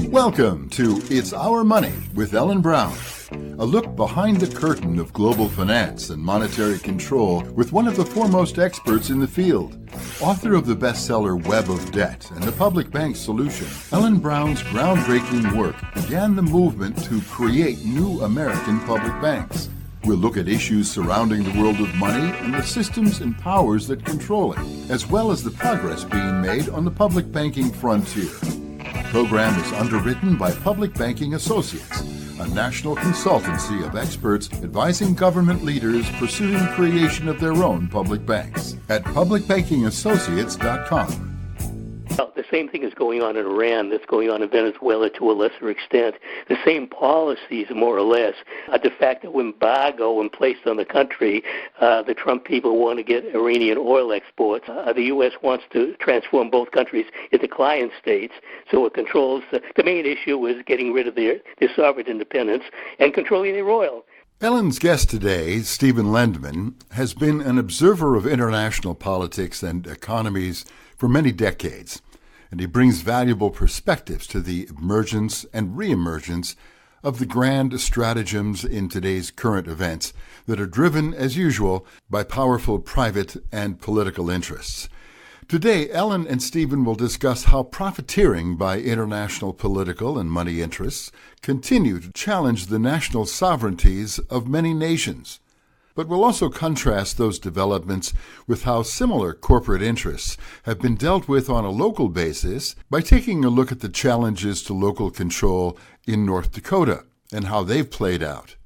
Welcome to It's Our Money with Ellen Brown, a look behind the curtain of global finance and monetary control with one of the foremost experts in the field. Author of the bestseller Web of Debt and the Public Bank Solution, Ellen Brown's groundbreaking work began the movement to create new American public banks. We'll look at issues surrounding the world of money and the systems and powers that control it, as well as the progress being made on the public banking frontier. The program is underwritten by Public Banking Associates, a national consultancy of experts advising government leaders pursuing the creation of their own public banks at publicbankingassociates.com. Well, the same thing is going on in Iran, that's going on in Venezuela to a lesser extent. The same policies, more or less. De facto embargo in place on the country. The Trump people want to get Iranian oil exports. The U.S. wants to transform both countries into client states, so it controls. The main issue is getting rid of their sovereign independence and controlling their oil. Ellen's guest today, Stephen Lendman, has been an observer of international politics and economies for many decades, and he brings valuable perspectives to the emergence and reemergence of the grand stratagems in today's current events that are driven, as usual, by powerful private and political interests. Today, Ellen and Stephen will discuss how profiteering by international political and money interests continue to challenge the national sovereignties of many nations. But we'll also contrast those developments with how similar corporate interests have been dealt with on a local basis by taking a look at the challenges to local control in North Dakota and how they've played out.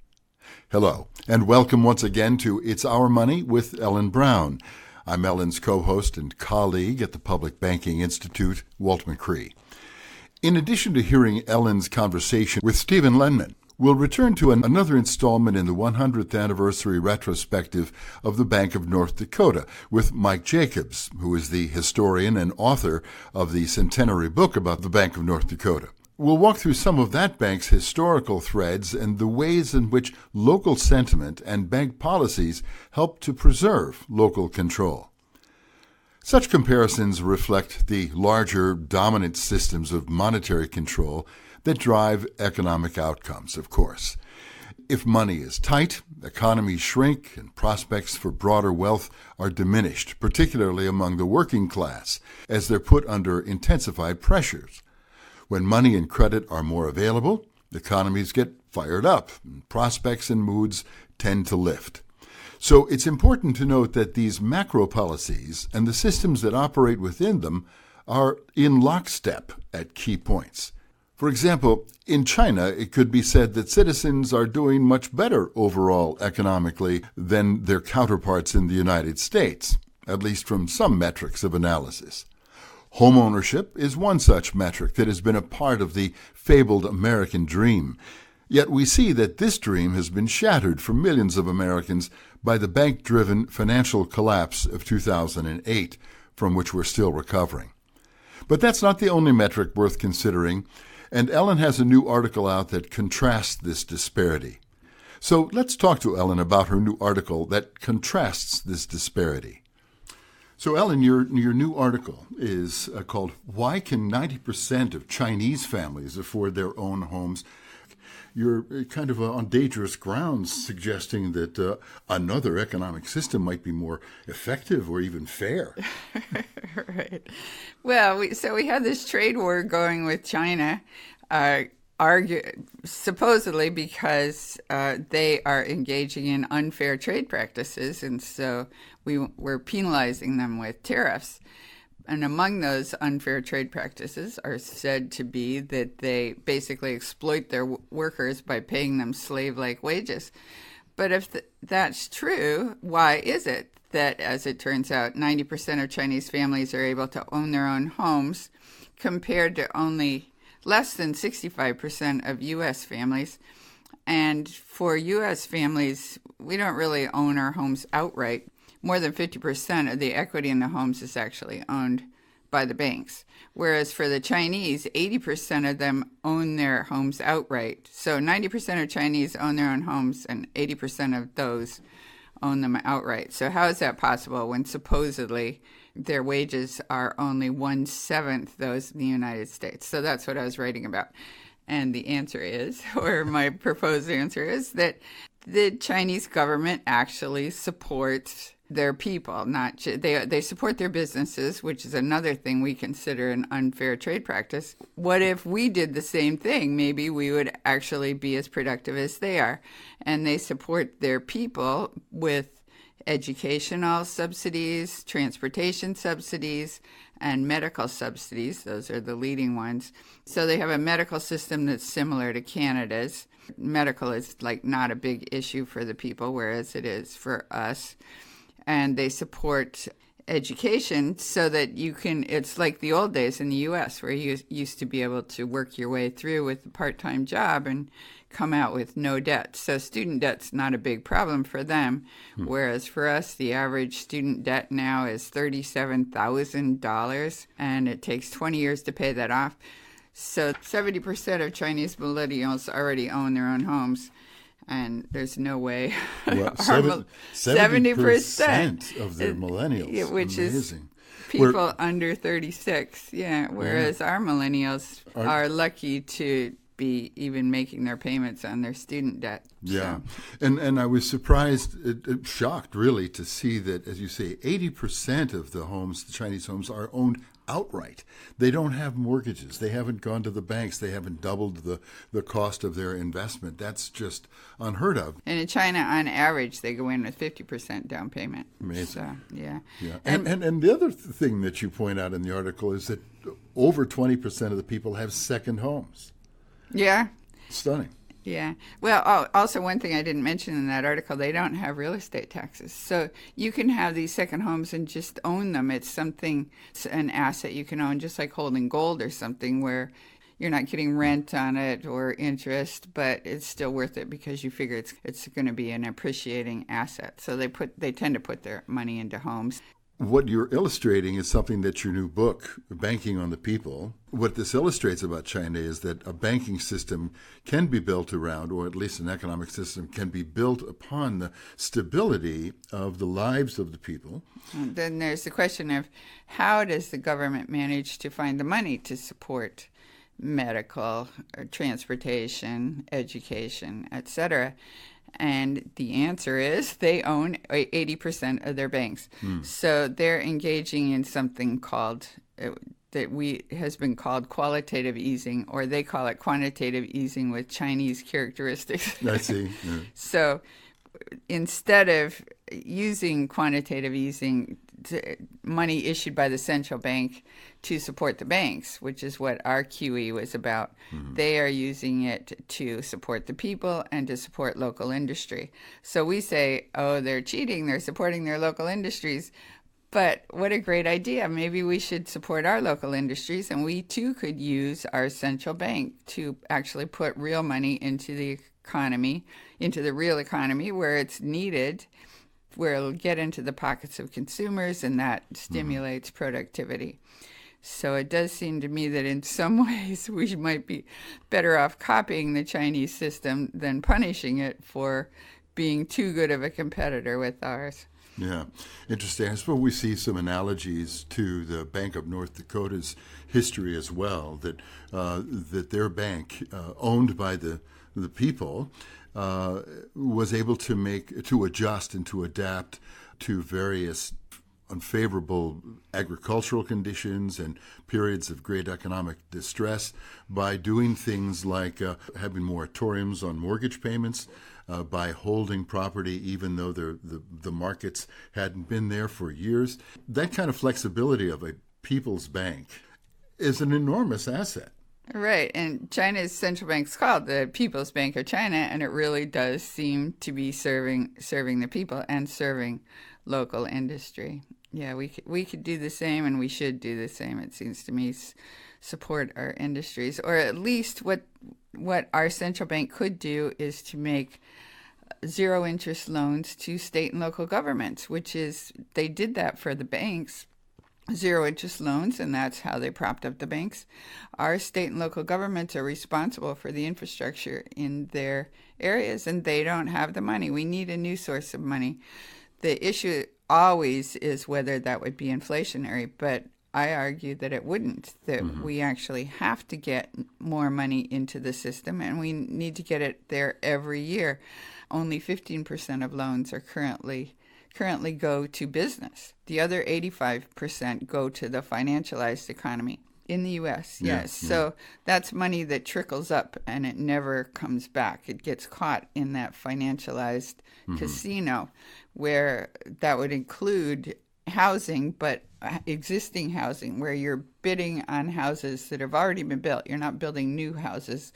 Hello, and welcome once again to It's Our Money with Ellen Brown. I'm Ellen's co-host and colleague at the Public Banking Institute, Walt McCree. In addition to hearing Ellen's conversation with Stephen Lendman, we'll return to another installment in the 100th anniversary retrospective of the Bank of North Dakota with Mike Jacobs, who is the historian and author of the Centenary book about the Bank of North Dakota. We'll walk through some of that bank's historical threads and the ways in which local sentiment and bank policies help to preserve local control. Such comparisons reflect the larger, dominant systems of monetary control that drive economic outcomes, of course. If money is tight, economies shrink, and prospects for broader wealth are diminished, particularly among the working class, as they're put under intensified pressures. When money and credit are more available, economies get fired up, and prospects and moods tend to lift. So it's important to note that these macro policies and the systems that operate within them are in lockstep at key points. For example, in China, it could be said that citizens are doing much better overall economically than their counterparts in the United States, at least from some metrics of analysis. Home ownership is one such metric that has been a part of the fabled American dream. Yet we see that this dream has been shattered for millions of Americans by the bank-driven financial collapse of 2008, from which we're still recovering. But that's not the only metric worth considering, and Ellen has a new article out that contrasts this disparity. So let's talk to Ellen about her new article that contrasts this disparity. So Ellen, your new article is called Why Can 90% of Chinese Families Afford Their Own Homes? You're kind of on dangerous grounds suggesting that another economic system might be more effective or even fair. Right. Well, we had this trade war going with China, supposedly because they are engaging in unfair trade practices, and so we're penalizing them with tariffs. And among those unfair trade practices are said to be that they basically exploit their workers by paying them slave-like wages. But if that's true, why is it that, as it turns out, 90% of Chinese families are able to own their own homes compared to only less than 65% of U.S. families? And for U.S. families, we don't really own our homes outright. More than 50% of the equity in the homes is actually owned by the banks. Whereas for the Chinese, 80% of them own their homes outright. So 90% of Chinese own their own homes, and 80% of those own them outright. So how is that possible when supposedly their wages are only 1/7 those in the United States? So that's what I was writing about. And the answer is, or my proposed answer is, that the Chinese government actually supports their people. They support their businesses, which is another thing we consider an unfair trade practice. What if we did the same thing? Maybe we would actually be as productive as they are. And they support their people with educational subsidies, transportation subsidies, and medical subsidies. Those are the leading ones. So they have a medical system that's similar to Canada's. Medical is like not a big issue for the people, whereas it is for us. And they support education so that it's like the old days in the U.S. where you used to be able to work your way through with a part-time job and come out with no debt. So student debt's not a big problem for them, whereas for us, the average student debt now is $37,000, and it takes 20 years to pay that off. So 70% of Chinese millennials already own their own homes. And there's no way. Well, 70% of their millennials, which amazing. Is people under 36. Yeah, whereas our millennials are lucky to be even making their payments on their student debt. Yeah, so. And I was surprised, shocked really, to see that, as you say, 80% of the homes, the Chinese homes, are owned outright. They don't have mortgages. They haven't gone to the banks. They haven't doubled the cost of their investment. That's just unheard of. And in China, on average, they go in with 50% down payment. Amazing. So, yeah. And the other thing that you point out in the article is that over 20% of the people have second homes. Yeah. Stunning. Yeah. Well, also one thing I didn't mention in that article, they don't have real estate taxes. So you can have these second homes and just own them. It's an asset you can own, just like holding gold or something, where you're not getting rent on it or interest, but it's still worth it because you figure it's going to be an appreciating asset. So they tend to put their money into homes. What you're illustrating is something that your new book, Banking on the People, what this illustrates about China is that a banking system can be built around, or at least an economic system can be built upon the stability of the lives of the people. And then there's the question of how does the government manage to find the money to support medical, or transportation, education, etc.? And the answer is they own 80% of their banks. So they're engaging in something called has been called qualitative easing, or they call it quantitative easing with Chinese characteristics. I see. Yeah. So instead of using quantitative easing, money issued by the central bank to support the banks, which is what our QE was about, they are using it to support the people and to support local industry. So we say, oh, they're cheating, they're supporting their local industries. But what a great idea. Maybe we should support our local industries, and we too could use our central bank to actually put real money into the economy, into the real economy where it's needed, where it'll get into the pockets of consumers, and that stimulates productivity. So it does seem to me that in some ways we might be better off copying the Chinese system than punishing it for being too good of a competitor with ours. Yeah, interesting. I suppose we see some analogies to the Bank of North Dakota's history as well, that their bank, owned by the people, was able to adjust and to adapt to various unfavorable agricultural conditions and periods of great economic distress by doing things like having moratoriums on mortgage payments, by holding property even though the markets hadn't been there for years. That kind of flexibility of a people's bank is an enormous asset. Right, and China's central bank's called the People's Bank of China, and it really does seem to be serving the people and serving local industry. Yeah, we could do the same, and we should do the same, it seems to me, support our industries. Or at least what our central bank could do is to make zero-interest loans to state and local governments, which is, they did that for the banks. zero interest loans, and that's how they propped up the banks. Our state and local governments are responsible for the infrastructure in their areas, and they don't have the money. We need a new source of money. The issue always is whether that would be inflationary, but I argue that it wouldn't, that we actually have to get more money into the system, and we need to get it there every year. Only 15% of loans are currently go to business. The other 85% go to the financialized economy in the U.S. Yes. So that's money that trickles up and it never comes back. It gets caught in that financialized casino, where that would include housing, but existing housing, where you're bidding on houses that have already been built. You're not building new houses.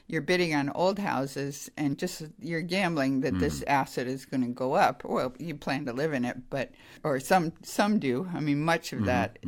You're bidding on old houses, and just you're gambling that this asset is going to go up. Well, you plan to live in it, or some do. I mean, much of that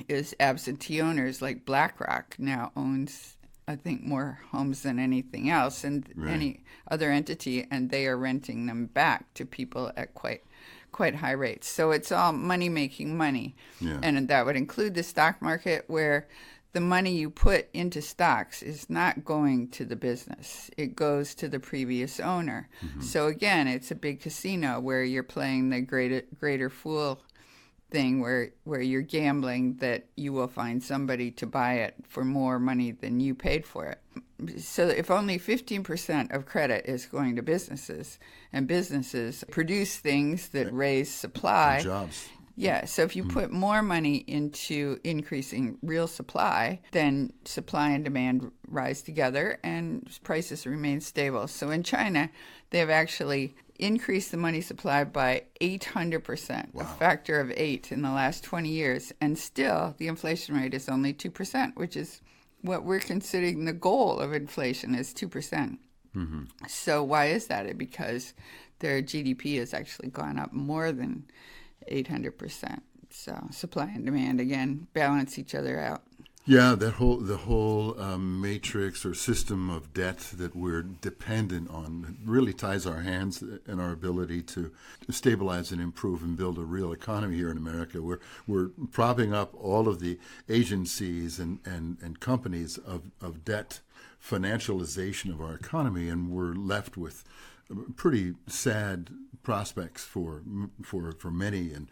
is absentee owners, like BlackRock now owns, I think, more homes than anything else, and any other entity, and they are renting them back to people at quite high rates. So it's all money-making money. Yeah. And that would include the stock market, where the money you put into stocks is not going to the business. It goes to the previous owner. So again, it's a big casino where you're playing the greater fool thing, where you're gambling that you will find somebody to buy it for more money than you paid for it. So if only 15% of credit is going to businesses, and businesses produce things that raise supply, jobs. Yeah, so if you put more money into increasing real supply, then supply and demand rise together and prices remain stable. So in China, they have actually increased the money supply by 800%, a factor of 8 in the last 20 years. And still, the inflation rate is only 2%, which is what we're considering the goal of inflation is 2%. So why is that? Because their GDP has actually gone up more than 800%. So supply and demand, again, balance each other out. Yeah, the whole matrix or system of debt that we're dependent on really ties our hands and our ability to stabilize and improve and build a real economy here in America. We're propping up all of the agencies and companies of debt financialization of our economy, and we're left with pretty sad prospects for many, and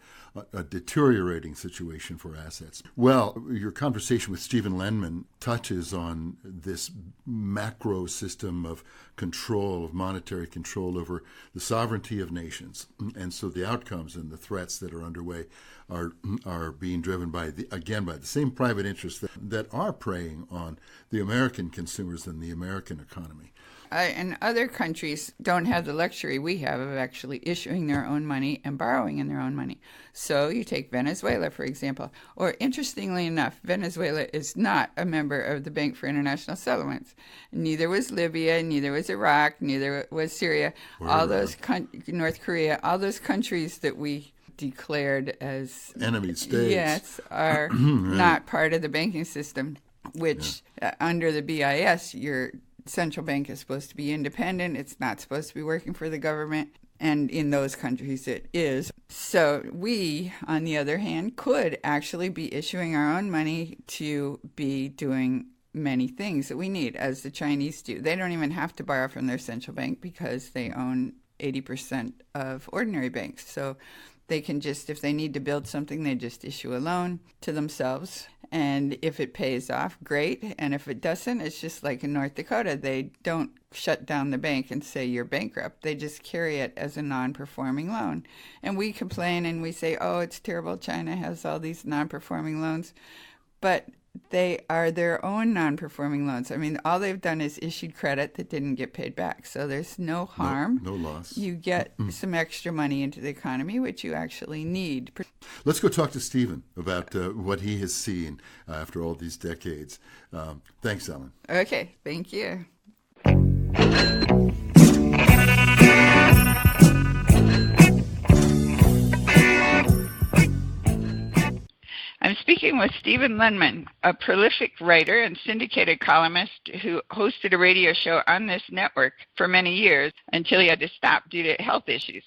a deteriorating situation for assets. Well, your conversation with Stephen Lendman touches on this macro system of control, of monetary control over the sovereignty of nations. And so the outcomes and the threats that are underway are being driven by the same private interests that are preying on the American consumers and the American economy. And other countries don't have the luxury we have of actually issuing their own money and borrowing in their own money. So you take Venezuela, for example. Or interestingly enough, Venezuela is not a member of the Bank for International Settlements. Neither was Libya, neither was Iraq, neither was Syria. North Korea, all those countries that we declared as enemy states, yes, are not part of the banking system, which under the BIS, your central bank is supposed to be independent. It's not supposed to be working for the government. And in those countries, it is. So we, on the other hand, could actually be issuing our own money to be doing many things that we need, as the Chinese do. They don't even have to borrow from their central bank because they own 80% of ordinary banks. So they can just, if they need to build something, they just issue a loan to themselves. And if it pays off, great. And if it doesn't, it's just like in North Dakota. They don't shut down the bank and say you're bankrupt. They just carry it as a non-performing loan. And we complain and we say, oh, it's terrible. China has all these non-performing loans. But they are their own non-performing loans. I mean, all they've done is issued credit that didn't get paid back. So there's no harm. No loss. You get some extra money into the economy, which you actually need. Let's go talk to Stephen about what he has seen after all these decades. Thanks, Ellen. Okay, thank you. I'm speaking with Stephen Lendman, a prolific writer and syndicated columnist who hosted a radio show on this network for many years until he had to stop due to health issues.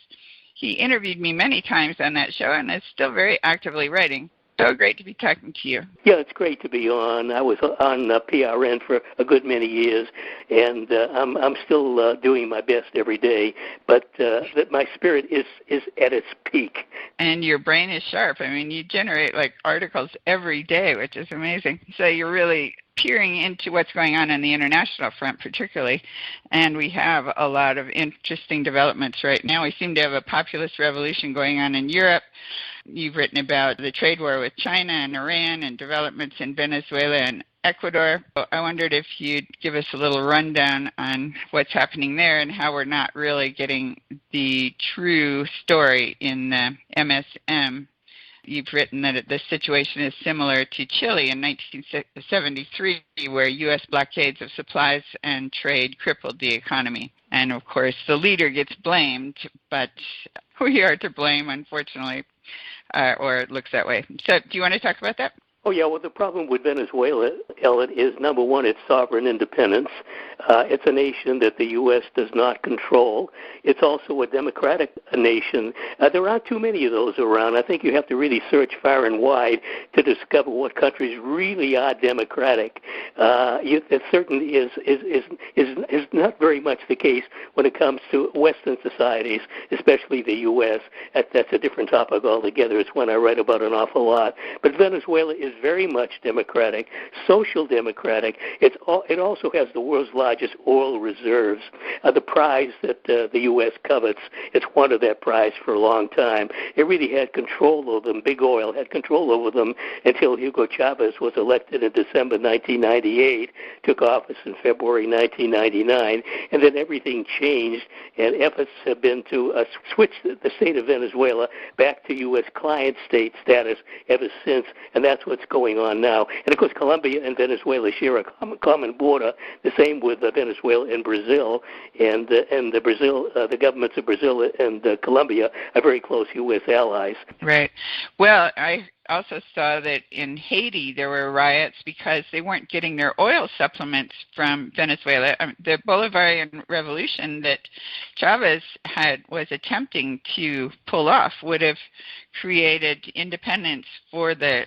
He interviewed me many times on that show and is still very actively writing. So great to be talking to you. Yeah, it's great to be on. I was on PRN for a good many years, and I'm still doing my best every day, but that my spirit is at its peak. And your brain is sharp. I mean, you generate like articles every day, which is amazing. So you're really peering into what's going on the international front particularly, and we have a lot of interesting developments right now. We seem to have a populist revolution going on in Europe. You've written about the trade war with China and Iran and developments in Venezuela and Ecuador. I wondered if you'd give us a little rundown on what's happening there and how we're not really getting the true story in the MSM. You've written that the situation is similar to Chile in 1973, where U.S. blockades of supplies and trade crippled the economy. And, of course, the leader gets blamed, but we are to blame, unfortunately, or it looks that way. So do you want to talk about that? Oh, yeah, well, the problem with Venezuela, Ellen, is, number one, its sovereign independence. It's a nation that the U.S. does not control. It's also a democratic nation. There aren't too many of those around. I think you have to really search far and wide to discover what countries really are democratic. It certainly is not very much the case when it comes to Western societies, especially the U.S. That's a different topic altogether. It's one I write about an awful lot. But Venezuela is very much democratic, social democratic. It also has the world's largest oil reserves, the prize that the U.S. covets. It's wanted that prize for a long time. It really had control over them. Big oil had control over them until Hugo Chavez was elected in December 1998, took office in February 1999, and then everything changed, and efforts have been to switch the state of Venezuela back to U.S. client state status ever since, and that's what's going on now. And, of course, Colombia and Venezuela share a common border, the same with Venezuela and Brazil, and the governments of Brazil and Colombia are very close U.S. allies. Right. Well, I also saw that in Haiti there were riots because they weren't getting their oil supplements from Venezuela. The Bolivarian Revolution that Chavez was attempting to pull off would have created independence for the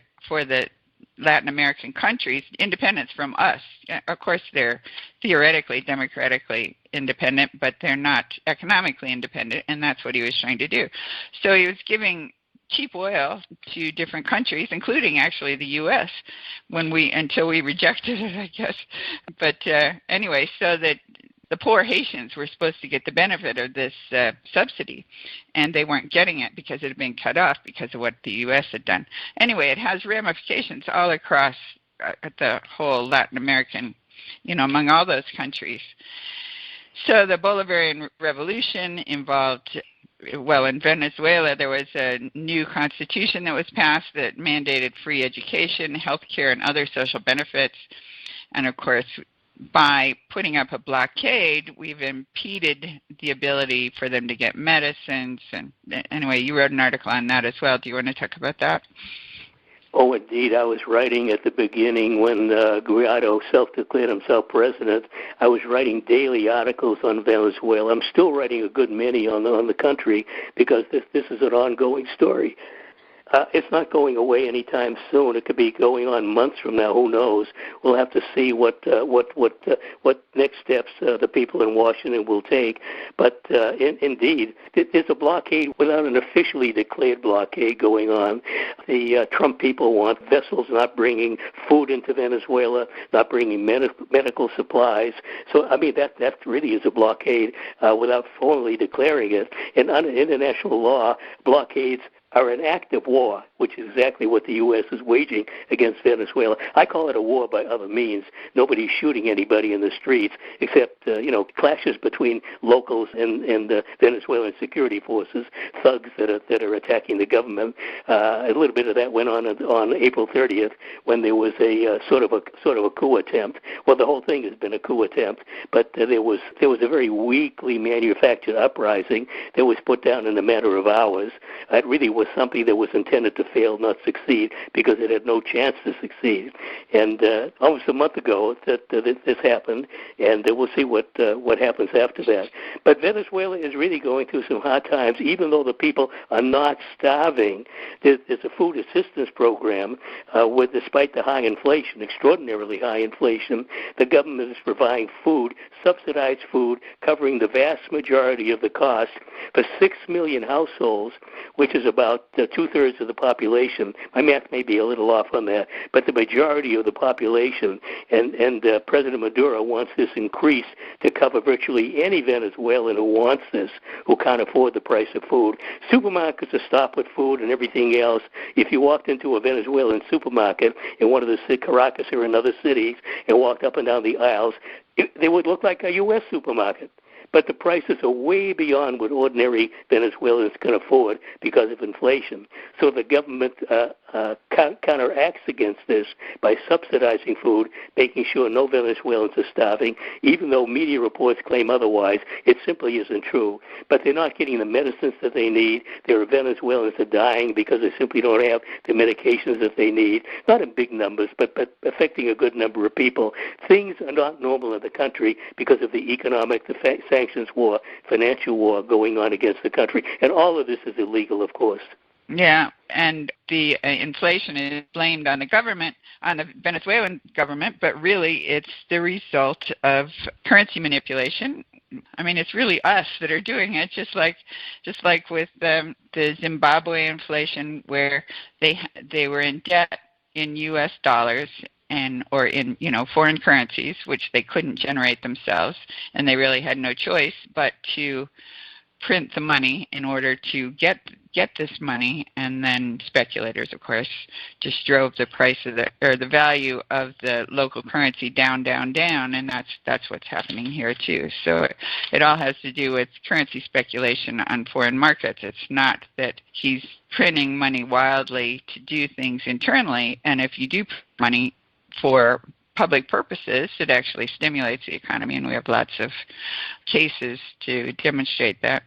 Latin American countries, independence from us. Of course, they're theoretically democratically independent, but they're not economically independent, and that's what he was trying to do. So he was giving cheap oil to different countries, including actually the U.S., until we rejected it, I guess. But anyway, so that the poor Haitians were supposed to get the benefit of this subsidy, and they weren't getting it because it had been cut off because of what the U.S. had done. Anyway, it has ramifications all across the whole Latin American, among all those countries. So the Bolivarian Revolution involved, in Venezuela there was a new constitution that was passed that mandated free education, health care, and other social benefits. And, of course, by putting up a blockade, we've impeded the ability for them to get medicines. And anyway, you wrote an article on that as well. Do you want to talk about that? Oh, indeed. I was writing at the beginning when Guaido self-declared himself president. I was writing daily articles on Venezuela. I'm still writing a good many on the country because this is an ongoing story. It's not going away anytime soon. It could be going on months from now. Who knows? We'll have to see what next steps the people in Washington will take. But indeed, there's a blockade without an officially declared blockade going on. The Trump people want vessels not bringing food into Venezuela, not bringing medical supplies. So, I mean, that really is a blockade without formally declaring it. And under international law, blockades are an act of war, which is exactly what the U.S. is waging against Venezuela. I call it a war by other means. Nobody's shooting anybody in the streets except, clashes between locals and Venezuelan security forces, thugs that are attacking the government. A little bit of that went on April 30th when there was a sort of a coup attempt. Well, the whole thing has been a coup attempt, but there was a very weakly manufactured uprising that was put down in a matter of hours. It really was was something that was intended to fail, not succeed, because it had no chance to succeed. And almost a month ago that this happened, and we'll see what happens after that. But Venezuela is really going through some hard times, even though the people are not starving. There's a food assistance program despite the high inflation, extraordinarily high inflation, the government is providing food, subsidized food, covering the vast majority of the cost for 6 million households, which is about two-thirds of the population. My math may be a little off on that, but the majority of the population. And President Maduro wants this increased to cover virtually any Venezuelan who wants this, who can't afford the price of food. Supermarkets are stocked with food and everything else. If you walked into a Venezuelan supermarket in one of the Caracas or in other cities and walked up and down the aisles, they would look like a U.S. supermarket. But the prices are way beyond what ordinary Venezuelans can afford because of inflation. So the government counteracts against this by subsidizing food, making sure no Venezuelans are starving. Even though media reports claim otherwise, it simply isn't true. But they're not getting the medicines that they need. There are Venezuelans that are dying because they simply don't have the medications that they need. Not in big numbers, but affecting a good number of people. Things are not normal in the country because of the economic, sanctions war, financial war going on against the country. And all of this is illegal, of course. Yeah, and the inflation is blamed on the government, on the Venezuelan government, but really it's the result of currency manipulation. I mean, it's really us that are doing it, just like with the Zimbabwe inflation, where they were in debt in U.S. dollars or in foreign currencies, which they couldn't generate themselves, and they really had no choice but to print the money in order to get this money, and then speculators, of course, just drove the price of the value of the local currency down, and that's what's happening here too. So it all has to do with currency speculation on foreign markets. It's not that he's printing money wildly to do things internally, and if you do print money for public purposes, it actually stimulates the economy, and we have lots of cases to demonstrate that.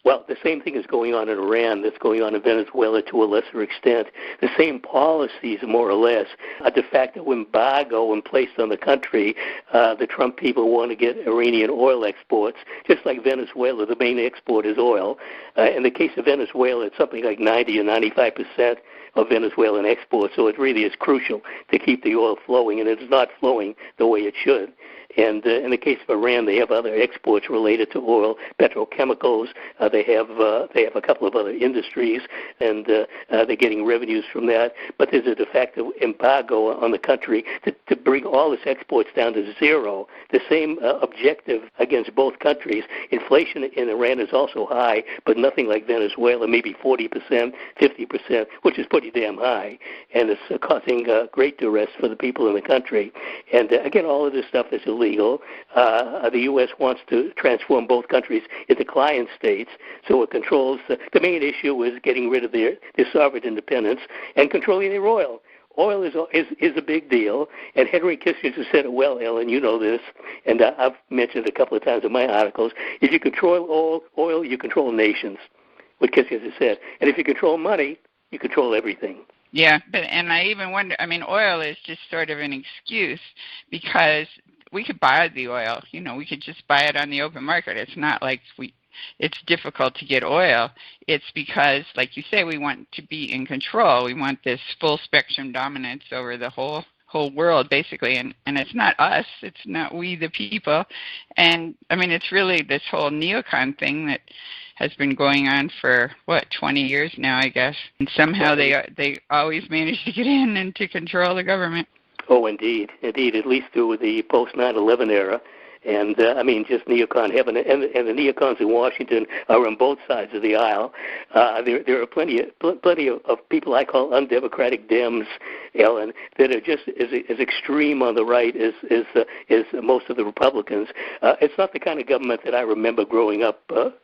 Well, the same thing is going on in Iran, that's going on in Venezuela to a lesser extent. The same policies, more or less, a de facto embargo placed on the country. The Trump people want to get Iranian oil exports, just like Venezuela. The main export is oil. In the case of Venezuela, it's something like 90 or 95% of Venezuelan exports, so it really is crucial to keep the oil flowing, and it's not flowing the way it should. And in the case of Iran, they have other exports related to oil, petrochemicals. They have a couple of other industries, and they're getting revenues from that. But there's a de facto embargo on the country to bring all its exports down to zero. The same objective against both countries. Inflation in Iran is also high, but nothing like Venezuela, maybe 40%, 50%, which is pretty damn high. And it's causing great duress for the people in the country. And again, all of this stuff is illegal. The U.S. wants to transform both countries into client states, so it controls. The main issue is getting rid of their sovereign independence and controlling their oil. Oil is a big deal, and Henry Kissinger said it well, Ellen, you know this, and I've mentioned it a couple of times in my articles. If you control oil, you control nations, what Kissinger said. And if you control money, you control everything. Yeah, and I even wonder, I mean, oil is just sort of an excuse because we could buy the oil. We could just buy it on the open market. It's not like it's difficult to get oil. It's because, like you say, we want to be in control. We want this full spectrum dominance over the whole world, basically. And it's not us. It's not we, the people. And, I mean, it's really this whole neocon thing that has been going on for, 20 years now, I guess. And somehow they always manage to get in and to control the government. Oh, indeed, at least through the post-9/11 era. And, just neocon heaven. And the neocons in Washington are on both sides of the aisle. There are plenty of people I call undemocratic Dems Ellen, that are just as extreme on the right as most of the Republicans. It's not the kind of government that I remember growing up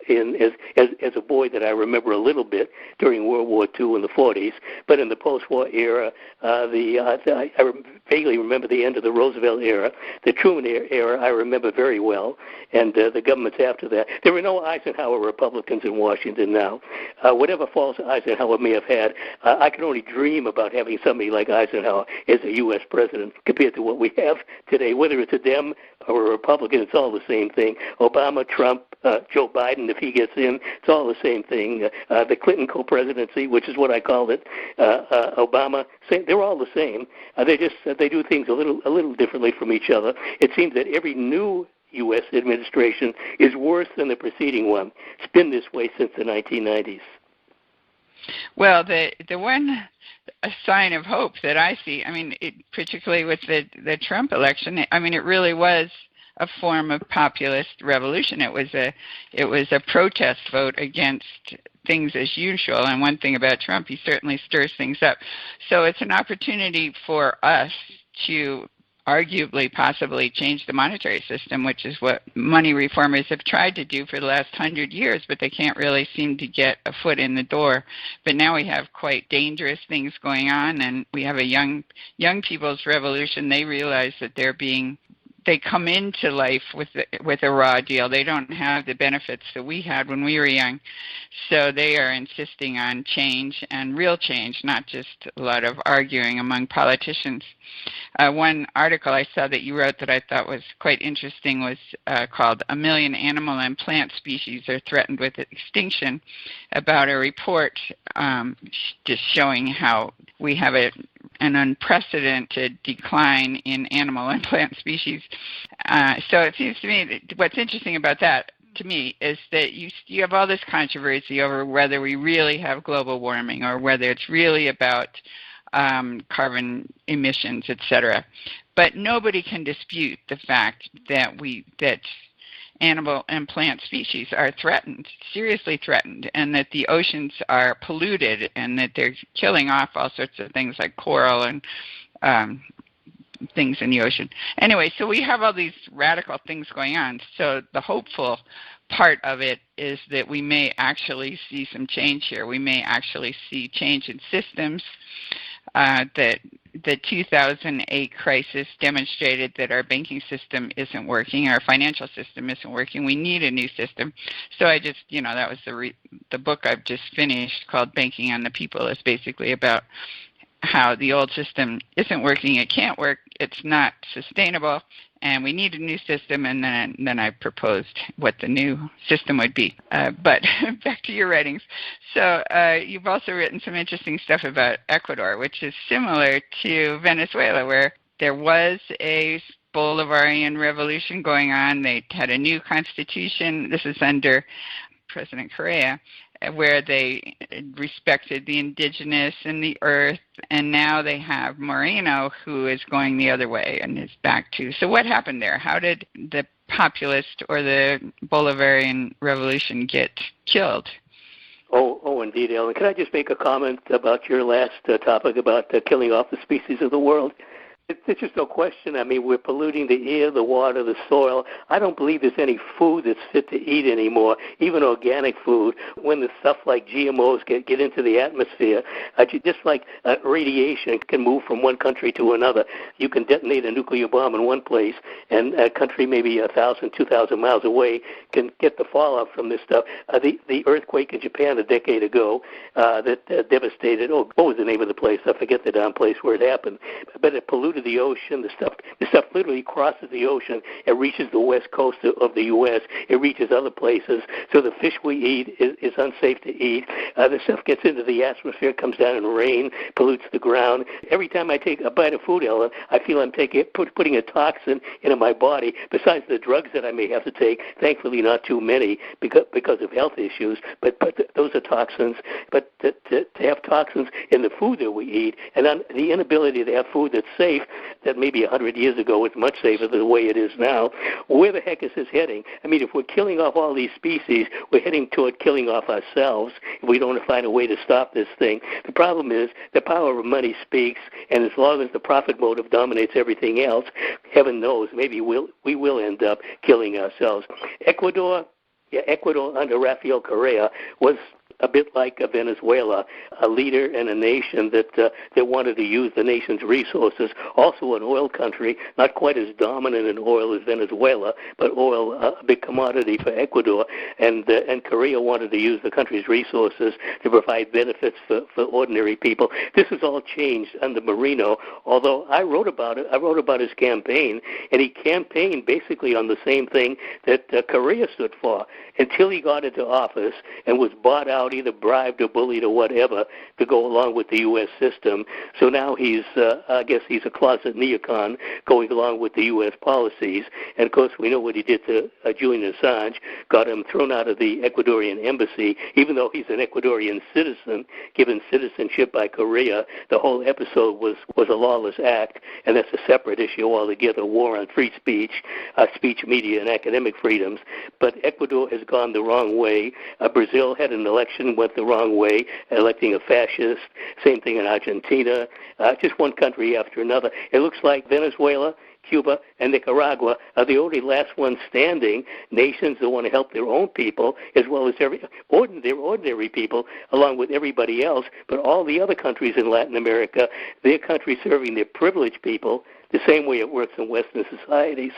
in as a boy, that I remember a little bit during World War II in the 40s. But in the post-war era, I vaguely remember the end of the Roosevelt era. The Truman era I remember very well, and the governments after that. There were no Eisenhower Republicans in Washington now. Whatever faults Eisenhower may have had, I can only dream about having somebody like Eisenhower as a U.S. president compared to what we have today. Whether it's a Dem or a Republican, it's all the same thing. Obama, Trump, Joe Biden, if he gets in, it's all the same thing. The Clinton co-presidency, which is what I called it, Obama, they're all the same. They do things a little differently from each other. It seems that every new U.S. administration is worse than the preceding one. It's been this way since the 1990s. Well, the one sign of hope that I see, particularly with the Trump election, it really was a form of populist revolution. It was a protest vote against things as usual. And one thing about Trump, he certainly stirs things up. So it's an opportunity for us to arguably, possibly change the monetary system, which is what money reformers have tried to do for the last 100 years, but they can't really seem to get a foot in the door. But now we have quite dangerous things going on, and we have a young people's revolution. They realize that they come into life with a raw deal. They don't have the benefits that we had when we were young. So they are insisting on change, and real change, not just a lot of arguing among politicians. One article I saw that you wrote that I thought was quite interesting was called "A Million Animal and Plant Species Are Threatened with Extinction," about a report just showing how we have an unprecedented decline in animal and plant species. So it seems to me that what's interesting about that, to me, is that you have all this controversy over whether we really have global warming or whether it's really about carbon emissions, etc. But nobody can dispute the fact that animal and plant species are threatened, seriously threatened, and that the oceans are polluted and that they're killing off all sorts of things like coral and things in the ocean. Anyway, so we have all these radical things going on. So the hopeful part of it is that we may actually see some change here. We may actually see change in systems. That the 2008 crisis demonstrated that our banking system isn't working, our financial system isn't working. We need a new system. So I just, that was the book I've just finished called Banking on the People. Is basically about how the old system isn't working, it can't work, it's not sustainable, and we need a new system, and then I proposed what the new system would be. But back to your writings. So you've also written some interesting stuff about Ecuador, which is similar to Venezuela, where there was a Bolivarian revolution going on. They had a new constitution. This is under President Correa, where they respected the indigenous and the earth, and now they have Moreno, who is going the other way and is back to. So what happened there? How did the populist or the Bolivarian revolution get killed? Oh, indeed, Ellen. Can I just make a comment about your last topic about killing off the species of the world? There's just no question. We're polluting the air, the water, the soil. I don't believe there's any food that's fit to eat anymore, even organic food, when the stuff like GMOs get into the atmosphere. Just like radiation can move from one country to another. You can detonate a nuclear bomb in one place, and a country maybe 1,000, 2,000 miles away can get the fallout from this stuff. The earthquake in Japan a decade ago that devastated, what was the name of the place? I forget the darn place where it happened. But it polluted the ocean. The stuff literally crosses the ocean. It reaches the west coast of the U.S. It reaches other places. So the fish we eat is unsafe to eat. The stuff gets into the atmosphere, comes down in rain, pollutes the ground. Every time I take a bite of food, Ellen, I feel I'm putting a toxin into my body, besides the drugs that I may have to take. Thankfully, not too many because of health issues, but those are toxins. But to have toxins in the food that we eat, and the inability to have food that's safe, safe that maybe 100 years ago was much safer than the way it is now. Where the heck is this heading? I mean, if we're killing off all these species, we're heading toward killing off ourselves if we don't find a way to stop this thing. The problem is the power of money speaks, and as long as the profit motive dominates everything else, heaven knows, maybe we will end up killing ourselves. Ecuador under Rafael Correa was a bit like Venezuela, a leader and a nation that wanted to use the nation's resources. Also an oil country, not quite as dominant in oil as Venezuela, but oil a big commodity for Ecuador. And Korea wanted to use the country's resources to provide benefits for ordinary people. This has all changed under Moreno, although I wrote about it. I wrote about his campaign, and he campaigned basically on the same thing that Korea stood for until he got into office and was bought out, either bribed or bullied or whatever, to go along with the U.S. system. So now I guess he's a closet neocon going along with the U.S. policies. And, of course, we know what he did to Julian Assange, got him thrown out of the Ecuadorian embassy, even though he's an Ecuadorian citizen, given citizenship by Korea. The whole episode was a lawless act, and that's a separate issue altogether, war on free speech, media, and academic freedoms. But Ecuador has gone the wrong way. Brazil had an election, went the wrong way, electing a fascist. Same thing in Argentina. Just one country after another. It looks like Venezuela, Cuba, and Nicaragua are the only last ones standing, nations that want to help their own people as well as their ordinary people along with everybody else. But all the other countries in Latin America, their countries serving their privileged people the same way it works in Western societies.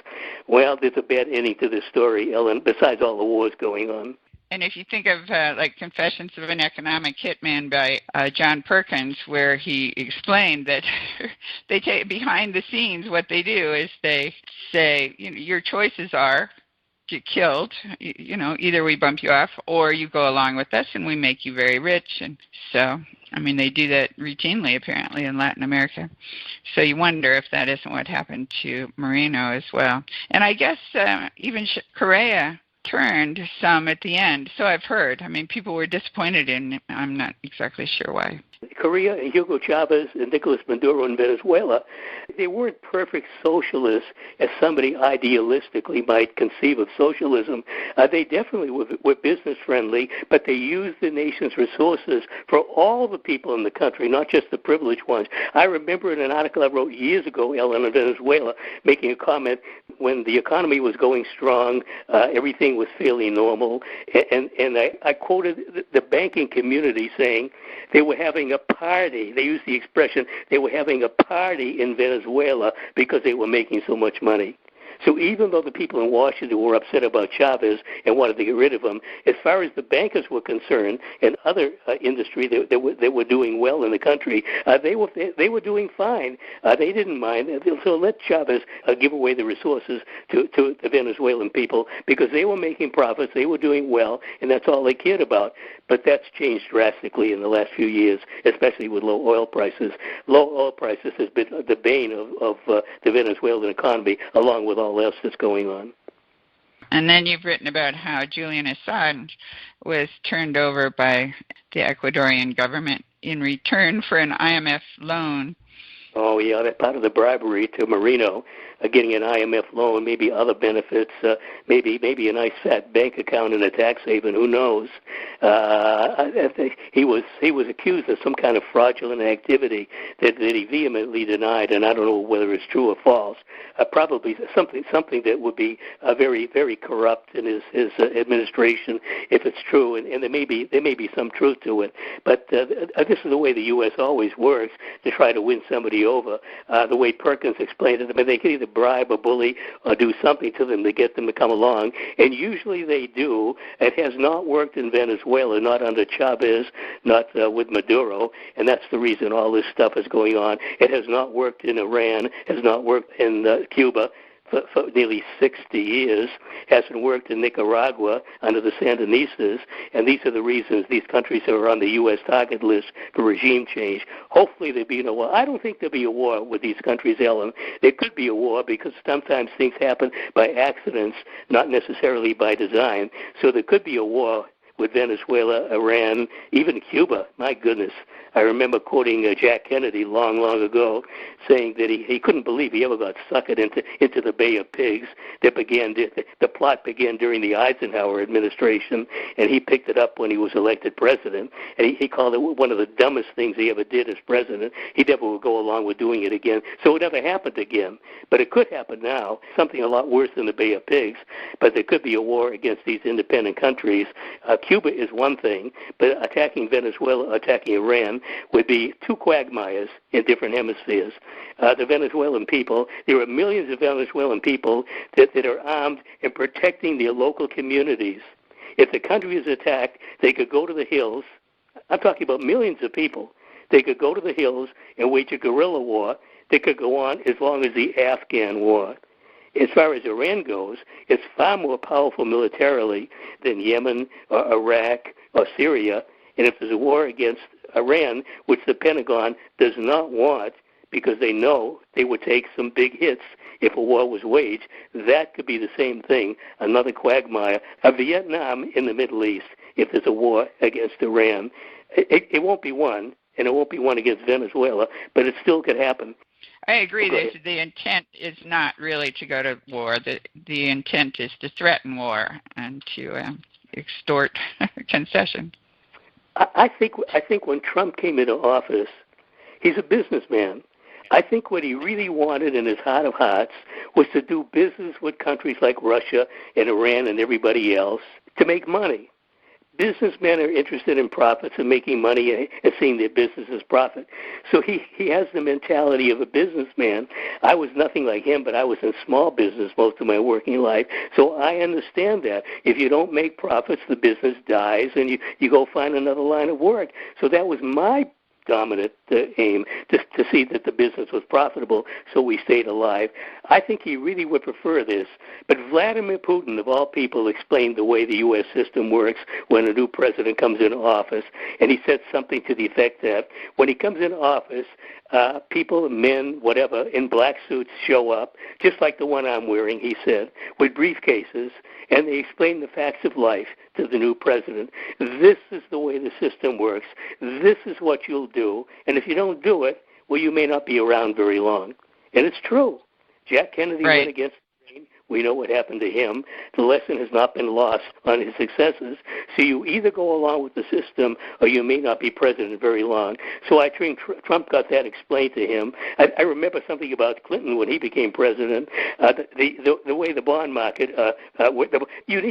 Well, there's a bad ending to this story, Ellen, besides all the wars going on. And if you think of like Confessions of an Economic Hitman by John Perkins, where he explained that they take behind the scenes, what they do is they say, your choices are get killed, either we bump you off or you go along with us and we make you very rich. And so, they do that routinely apparently in Latin America. So you wonder if that isn't what happened to Moreno as well. And I guess even Correa turned some at the end. So I've heard. People were disappointed in him. I'm not exactly sure why. Korea and Hugo Chavez and Nicolas Maduro in Venezuela, they weren't perfect socialists as somebody idealistically might conceive of socialism. They definitely were business friendly, but they used the nation's resources for all the people in the country, not just the privileged ones. I remember in an article I wrote years ago, Ellen, in Venezuela, making a comment when the economy was going strong, everything was fairly normal, and I quoted the banking community saying they were having a party. They used the expression, they were having a party in Venezuela because they were making so much money. So even though the people in Washington were upset about Chavez and wanted to get rid of him, as far as the bankers were concerned and other industry that were doing well in the country, they were doing fine. They didn't mind. So let Chavez give away the resources to the Venezuelan people because they were making profits, they were doing well, and that's all they cared about. But that's changed drastically in the last few years, especially with low oil prices. Low oil prices has been the bane of the Venezuelan economy, along with all else that's going on. And then you've written about how Julian Assange was turned over by the Ecuadorian government in return for an IMF loan. Oh, yeah, that's part of the bribery to Moreno, getting an IMF loan, maybe other benefits, maybe a nice fat bank account in a tax haven, who knows. He was accused of some kind of fraudulent activity that he vehemently denied, and I don't know whether it's true or false. Probably something that would be very, very corrupt in his administration if it's true, and there may be some truth to it. But this is the way the U.S. always works, to try to win somebody over. The way Perkins explained it, they can either bribe or bully or do something to them to get them to come along, and usually they do. It has not worked in Venezuela, not under Chavez, not with Maduro, and that's the reason all this stuff is going on. It has not worked in Iran, has not worked in Cuba for nearly 60 years, hasn't worked in Nicaragua under the Sandinistas, and these are the reasons these countries are on the U.S. target list for regime change. Hopefully there'll be no war. I don't think there'll be a war with these countries, Ellen. There could be a war because sometimes things happen by accidents, not necessarily by design. So there could be a war with Venezuela, Iran, even Cuba. My goodness. I remember quoting Jack Kennedy long, long ago, saying that he couldn't believe he ever got suckered into the Bay of Pigs. The plot began during the Eisenhower administration, and he picked it up when he was elected president. And he called it one of the dumbest things he ever did as president. He never would go along with doing it again. So it never happened again. But it could happen now, something a lot worse than the Bay of Pigs. But there could be a war against these independent countries. Cuba is one thing, but attacking Venezuela, attacking Iran, would be two quagmires in different hemispheres. The Venezuelan people, there are millions of Venezuelan people that are armed and protecting their local communities. If the country is attacked, they could go to the hills. I'm talking about millions of people. They could go to the hills and wage a guerrilla war that could go on as long as the Afghan war. As far as Iran goes, it's far more powerful militarily than Yemen or Iraq or Syria. And if there's a war against Iran, which the Pentagon does not want because they know they would take some big hits if a war was waged, that could be the same thing, another quagmire, a Vietnam in the Middle East if there's a war against Iran. It won't be one, and it won't be one against Venezuela, but it still could happen. I agree. The intent is not really to go to war. The intent is to threaten war and to extort concessions. I think when Trump came into office, he's a businessman. I think what he really wanted in his heart of hearts was to do business with countries like Russia and Iran and everybody else to make money. Businessmen are interested in profits and making money and seeing their business as profit. So he has the mentality of a businessman. I was nothing like him, but I was in small business most of my working life. So I understand that. If you don't make profits, the business dies and you go find another line of work. So that was my dominant aim, to see that the business was profitable so we stayed alive. I think he really would prefer this. But Vladimir Putin, of all people, explained the way the U.S. system works when a new president comes into office. And he said something to the effect that when he comes into office, people, men, whatever, in black suits show up, just like the one I'm wearing, he said, with briefcases, and they explain the facts of life to the new president. This is the way the system works. This is what you'll do. And if you don't do it, well, you may not be around very long. And it's true. Jack Kennedy went against the grain. We know what happened to him. The lesson has not been lost on his successes. So you either go along with the system or you may not be president very long. So I think Trump got that explained to him. I remember something about Clinton when he became president. The way the bond market, you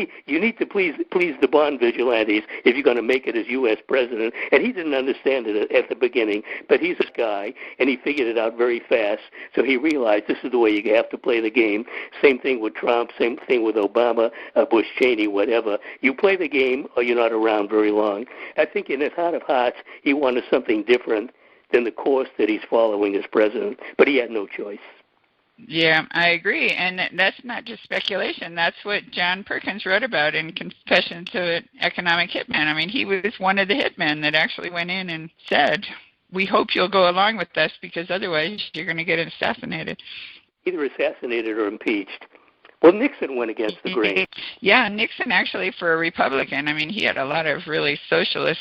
need to please the bond vigilantes if you're going to make it as U.S. president. And he didn't understand it at the beginning, but he's a guy, and he figured it out very fast. So he realized this is the way you have to play the game. Same thing with Trump, same thing with Obama, Bush, Cheney, whatever. You play the game or you're not around very long. I think in his heart of hearts, he wanted something different than the course that he's following as president, but he had no choice. Yeah, I agree. And that's not just speculation. That's what John Perkins wrote about in Confession to an Economic Hitman. I mean, he was one of the hitmen that actually went in and said, we hope you'll go along with us because otherwise you're going to get assassinated. Either assassinated or impeached. Well, Nixon went against the grain. Yeah, Nixon actually, for a Republican, I mean, he had a lot of really socialist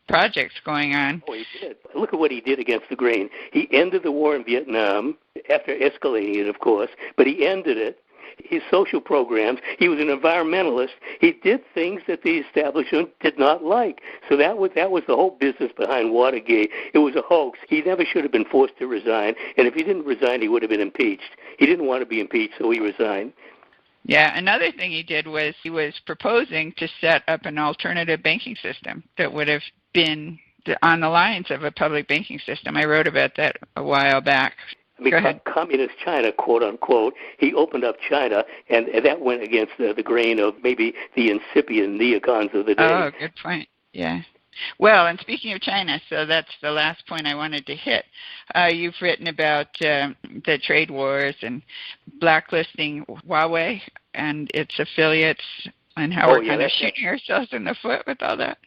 projects going on. Oh, he did. Look at what he did against the grain. He ended the war in Vietnam, after escalating it, of course, but he ended it. His social programs, he was an environmentalist. He did things that the establishment did not like. So that was the whole business behind Watergate. It was a hoax. He never should have been forced to resign, and if he didn't resign, he would have been impeached. He didn't want to be impeached, so he resigned. Yeah, another thing he did was he was proposing to set up an alternative banking system that would have been on the lines of a public banking system. I wrote about that a while back. Because communist China, quote unquote, he opened up China, and that went against the grain of maybe the incipient neocons of the day. Oh, good point. Yeah. Well, and speaking of China, so that's the last point I wanted to hit. You've written about the trade wars and blacklisting Huawei and its affiliates and how we're kind of shooting ourselves in the foot with all that.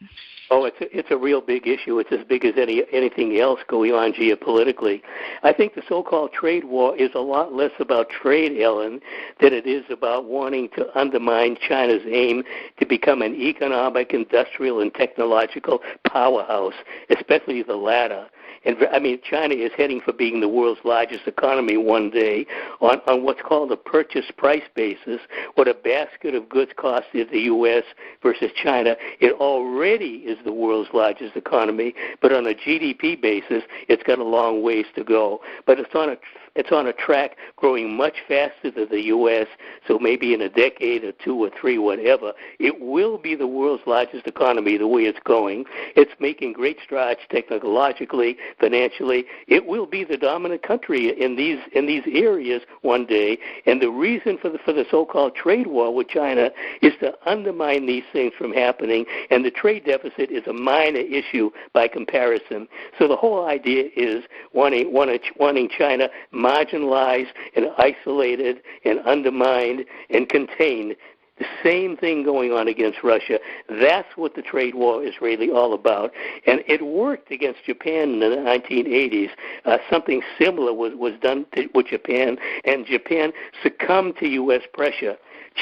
Oh, it's a real big issue. It's as big as anything else going on geopolitically. I think the so-called trade war is a lot less about trade, Ellen, than it is about wanting to undermine China's aim to become an economic, industrial, and technological powerhouse, especially the latter. And I mean, China is heading for being the world's largest economy one day on what's called a purchase price basis, what a basket of goods costs in the U.S. versus China. It already is the world's largest economy, but on a GDP basis, it's got a long ways to go. But it's on a track growing much faster than the U.S., so maybe in a decade or two or three, whatever, it will be the world's largest economy the way it's going. It's making great strides technologically, financially. It will be the dominant country in these areas one day, and the reason for the so-called trade war with China is to undermine these things from happening, and the trade deficit is a minor issue by comparison. So the whole idea is wanting China marginalized and isolated and undermined and contained. The same thing going on against Russia. That's what the trade war is really all about. And it worked against Japan in the 1980s. Something similar was done with Japan, and Japan succumbed to U.S. pressure.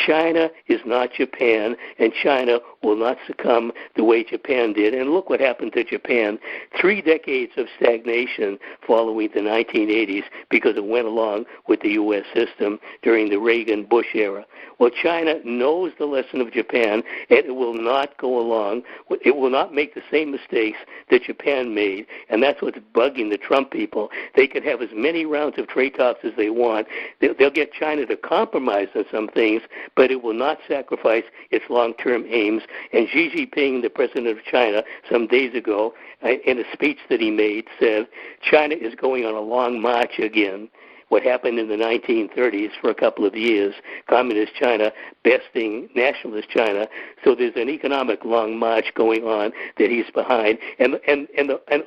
China is not Japan, and China will not succumb the way Japan did. And look what happened to Japan. 3 decades of stagnation following the 1980s because it went along with the U.S. system during the Reagan-Bush era. Well, China knows the lesson of Japan, and it will not go along. It will not make the same mistakes that Japan made, and that's what's bugging the Trump people. They can have as many rounds of trade talks as they want. They'll get China to compromise on some things, but it will not sacrifice its long-term aims. And Xi Jinping, the president of China, some days ago, in a speech that he made, said, China is going on a long march again. What happened in the 1930s for a couple of years, communist China besting nationalist China. So there's an economic long march going on that he's behind, and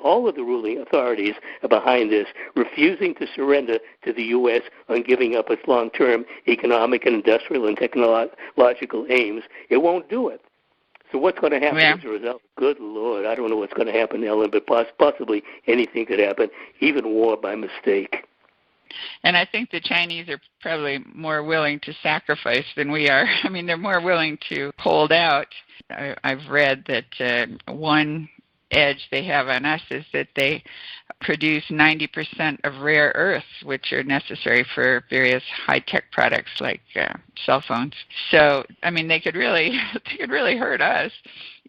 all of the ruling authorities are behind this, refusing to surrender to the U.S. on giving up its long-term economic and industrial and technological aims. It won't do it. So what's going to happen as a result? Good Lord, I don't know what's going to happen, Ellen, but possibly anything could happen, even war by mistake. And I think the Chinese are probably more willing to sacrifice than we are. I mean, they're more willing to hold out. I've read that one edge they have on us is that they produce 90% of rare earths, which are necessary for various high-tech products like cell phones. So, I mean, they could really hurt us,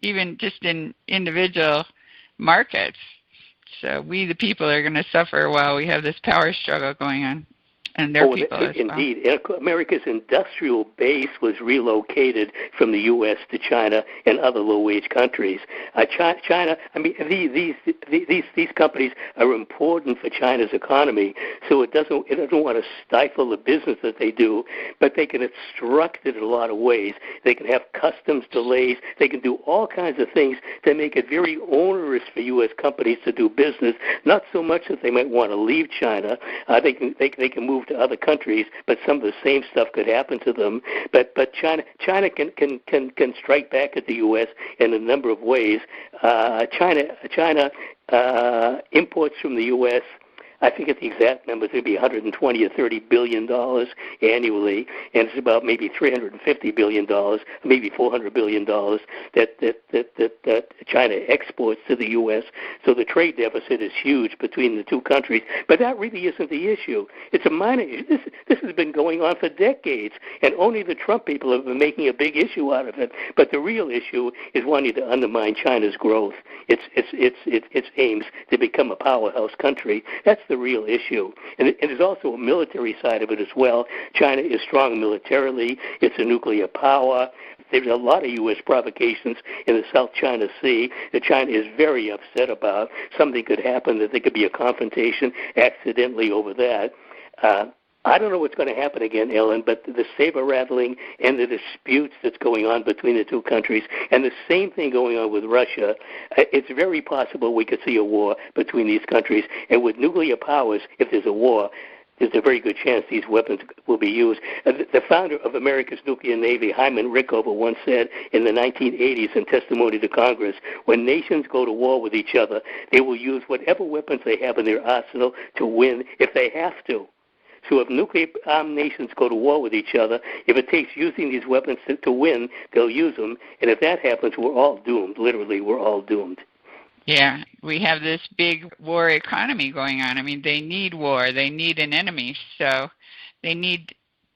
even just in individual markets. So we, the people, are going to suffer while we have this power struggle going on. And their people as well. Indeed. America's industrial base was relocated from the U.S. to China and other low-wage countries. China, I mean, these companies are important for China's economy, so it doesn't want to stifle the business that they do, but they can obstruct it in a lot of ways. They can have customs delays. They can do all kinds of things that make it very onerous for U.S. companies to do business, not so much that they might want to leave China. They can move to other countries, but some of the same stuff could happen to them. But China can strike back at the U.S. in a number of ways. China imports from the U.S. I forget the exact numbers. It'd be $120 or $30 billion annually, and it's about maybe $350 billion, maybe $400 billion that China exports to the U.S. So the trade deficit is huge between the two countries. But that really isn't the issue. It's a minor issue. This has been going on for decades, and only the Trump people have been making a big issue out of it. But the real issue is wanting to undermine China's growth. Its aims to become a powerhouse country. That's the real issue. And there's also a military side of it as well. China is strong militarily. It's a nuclear power. There's a lot of U.S. provocations in the South China Sea that China is very upset about. Something could happen, that there could be a confrontation accidentally over that. I don't know what's going to happen again, Ellen, but the saber-rattling and the disputes that's going on between the two countries, and the same thing going on with Russia, it's very possible we could see a war between these countries. And with nuclear powers, if there's a war, there's a very good chance these weapons will be used. The founder of America's nuclear navy, Hyman Rickover, once said in the 1980s in testimony to Congress, when nations go to war with each other, they will use whatever weapons they have in their arsenal to win if they have to. So if nuclear-armed nations go to war with each other, if it takes using these weapons to win, they'll use them. And if that happens, we're all doomed. Literally, we're all doomed. Yeah, we have this big war economy going on. I mean, they need war. They need an enemy. So they need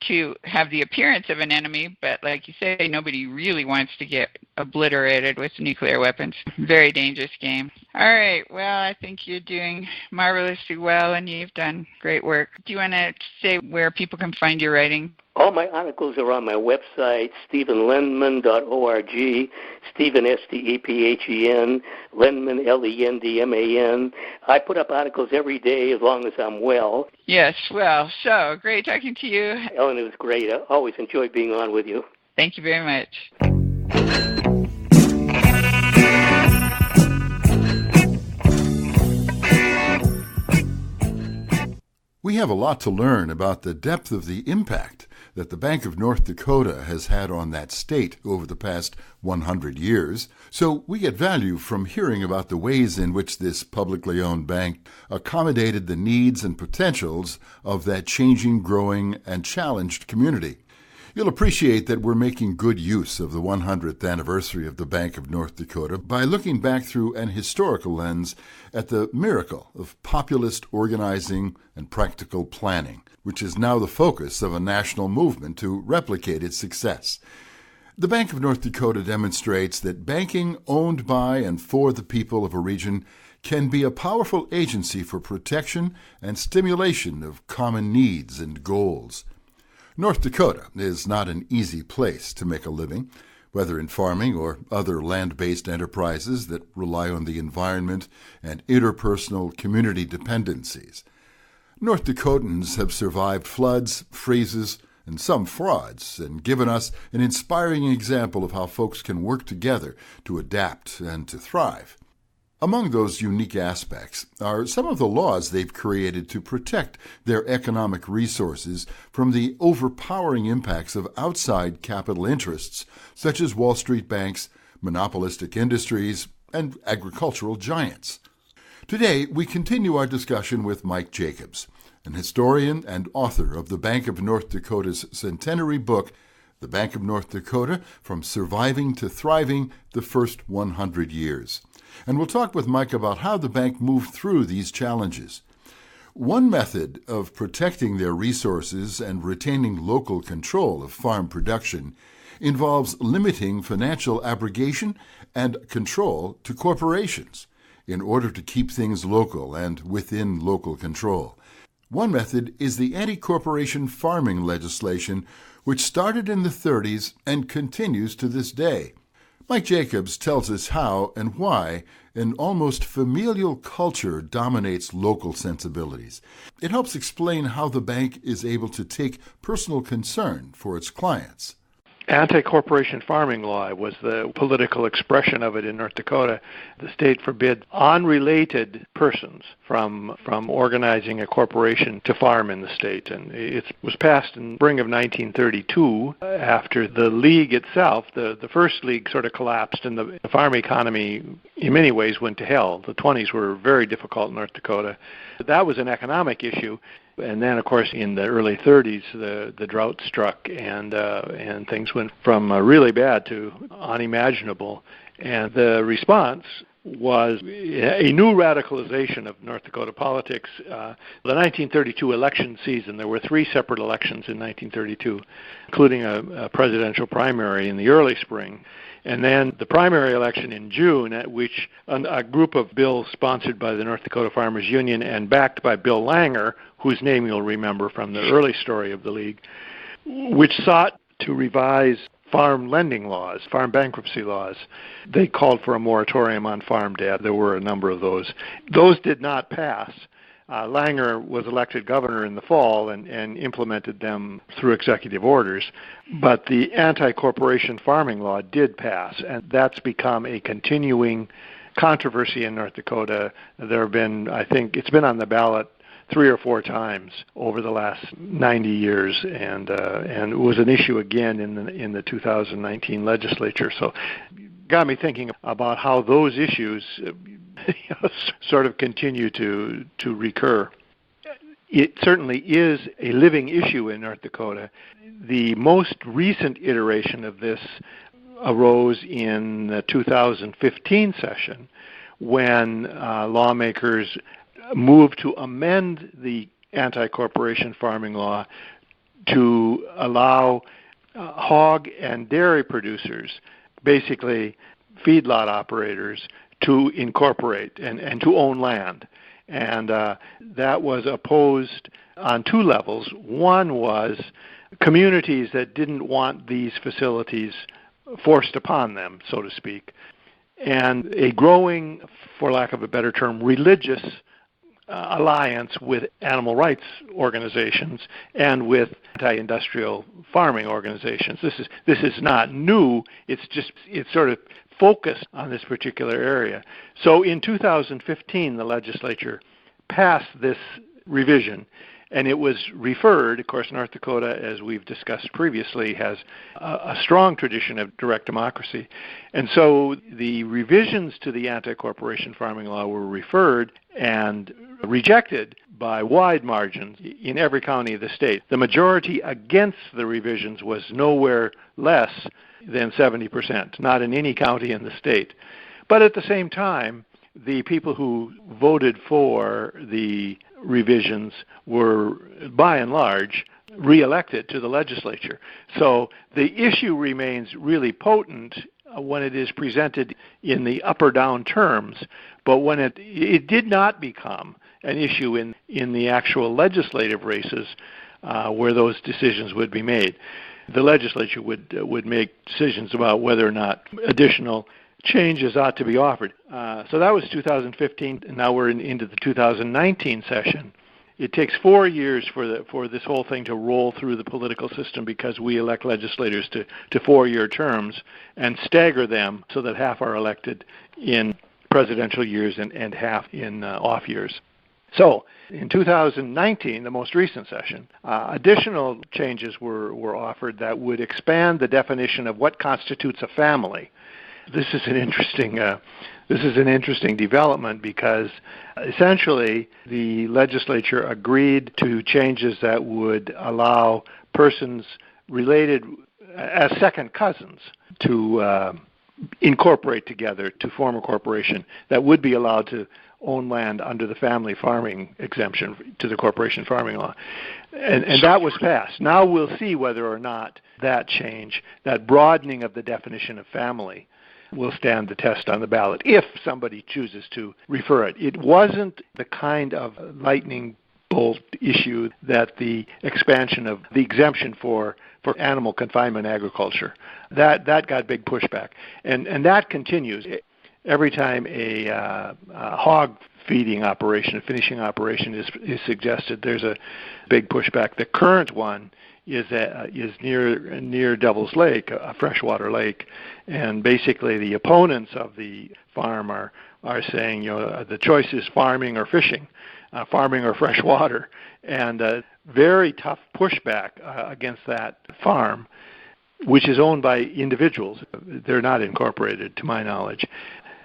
to have the appearance of an enemy, but like you say, nobody really wants to get obliterated with nuclear weapons. Very dangerous game. All right, well, I think you're doing marvelously well, and you've done great work. Do you want to say where people can find your writing? All my articles are on my website, stephenlendman.org, Stephen, S-T-E-P-H-E-N, Lendman, L-E-N-D-M-A-N. I put up articles every day as long as I'm well. Yes, well, so great talking to you. Ellen, it was great. I always enjoyed being on with you. Thank you very much. We have a lot to learn about the depth of the impact that the Bank of North Dakota has had on that state over the past 100 years, so we get value from hearing about the ways in which this publicly owned bank accommodated the needs and potentials of that changing, growing, and challenged community. You'll appreciate that we're making good use of the 100th anniversary of the Bank of North Dakota by looking back through an historical lens at the miracle of populist organizing and practical planning, which is now the focus of a national movement to replicate its success. The Bank of North Dakota demonstrates that banking owned by and for the people of a region can be a powerful agency for protection and stimulation of common needs and goals. North Dakota is not an easy place to make a living, whether in farming or other land-based enterprises that rely on the environment and interpersonal community dependencies. North Dakotans have survived floods, freezes, and some frauds, and given us an inspiring example of how folks can work together to adapt and to thrive. Among those unique aspects are some of the laws they've created to protect their economic resources from the overpowering impacts of outside capital interests, such as Wall Street banks, monopolistic industries, and agricultural giants. Today, we continue our discussion with Mike Jacobs, an historian and author of the Bank of North Dakota's centenary book, The Bank of North Dakota, From Surviving to Thriving, the First 100 Years. And we'll talk with Mike about how the bank moved through these challenges. One method of protecting their resources and retaining local control of farm production involves limiting financial abrogation and control to corporations in order to keep things local and within local control. One method is the anti-corporation farming legislation, which started in the 30s and continues to this day. Mike Jacobs tells us how and why an almost familial culture dominates local sensibilities. It helps explain how the bank is able to take personal concern for its clients. Anti-corporation farming law was the political expression of it in North Dakota. The state forbid unrelated persons from organizing a corporation to farm in the state. And it was passed in spring of 1932 after the league itself, the first league sort of collapsed and the farm economy in many ways went to hell. The 20s were very difficult in North Dakota. That was an economic issue. And then, of course, in the early 30s, the drought struck, and things went from really bad to unimaginable. And the response was a new radicalization of North Dakota politics. The 1932 election season, there were 3 separate elections in 1932, including a presidential primary in the early spring. And then the primary election in June, at which a group of bills sponsored by the North Dakota Farmers Union and backed by Bill Langer, whose name you'll remember from the early story of the League, which sought to revise farm lending laws, farm bankruptcy laws. They called for a moratorium on farm debt. There were a number of those. Those did not pass. Langer was elected governor in the fall and implemented them through executive orders. But the anti-corporation farming law did pass, and that's become a continuing controversy in North Dakota. There have been, I think, it's been on the ballot 3 or 4 times over the last 90 years, and it was an issue again in the 2019 legislature. So, got me thinking about how those issues sort of continue to recur. It certainly is a living issue in North Dakota. The most recent iteration of this arose in the 2015 session when lawmakers moved to amend the anti-corporation farming law to allow hog and dairy producers, basically feedlot operators, to incorporate and to own land. And that was opposed on 2 levels. One was communities that didn't want these facilities forced upon them, so to speak, and a growing, for lack of a better term, religious alliance with animal rights organizations and with anti-industrial farming organizations. This is not new. It's sort of focused on this particular area. So in 2015, the legislature passed this revision, and it was referred. Of course, North Dakota, as we've discussed previously, has a strong tradition of direct democracy. And so the revisions to the anti-corporation farming law were referred and rejected by wide margins in every county of the state. The majority against the revisions was nowhere less than 70%, not in any county in the state. But at the same time, the people who voted for the revisions were, by and large, reelected to the legislature. So the issue remains really potent when it is presented in the up or down terms, but when it did not become an issue in the actual legislative races where those decisions would be made. The legislature would make decisions about whether or not additional changes ought to be offered. So that was 2015, and now we're into the 2019 session. It takes 4 years for this whole thing to roll through the political system because we elect legislators to 4-year terms and stagger them so that half are elected in presidential years and half in off years. So in 2019, the most recent session, additional changes were offered that would expand the definition of what constitutes a family. This is an interesting development because essentially the legislature agreed to changes that would allow persons related as second cousins to incorporate together to form a corporation that would be allowed to own land under the family farming exemption to the corporation farming law. And that was passed. Now we'll see whether or not that change, that broadening of the definition of family, will stand the test on the ballot if somebody chooses to refer it. It wasn't the kind of lightning bolt issue that the expansion of the exemption for animal confinement agriculture. That got big pushback. And that continues. Every time a hog feeding operation, a finishing operation is suggested, there's a big pushback. The current one is near Devil's Lake, a freshwater lake, and basically the opponents of the farm are saying, the choice is farming or fishing, farming or fresh water, and very tough pushback against that farm, which is owned by individuals. They're not incorporated, to my knowledge.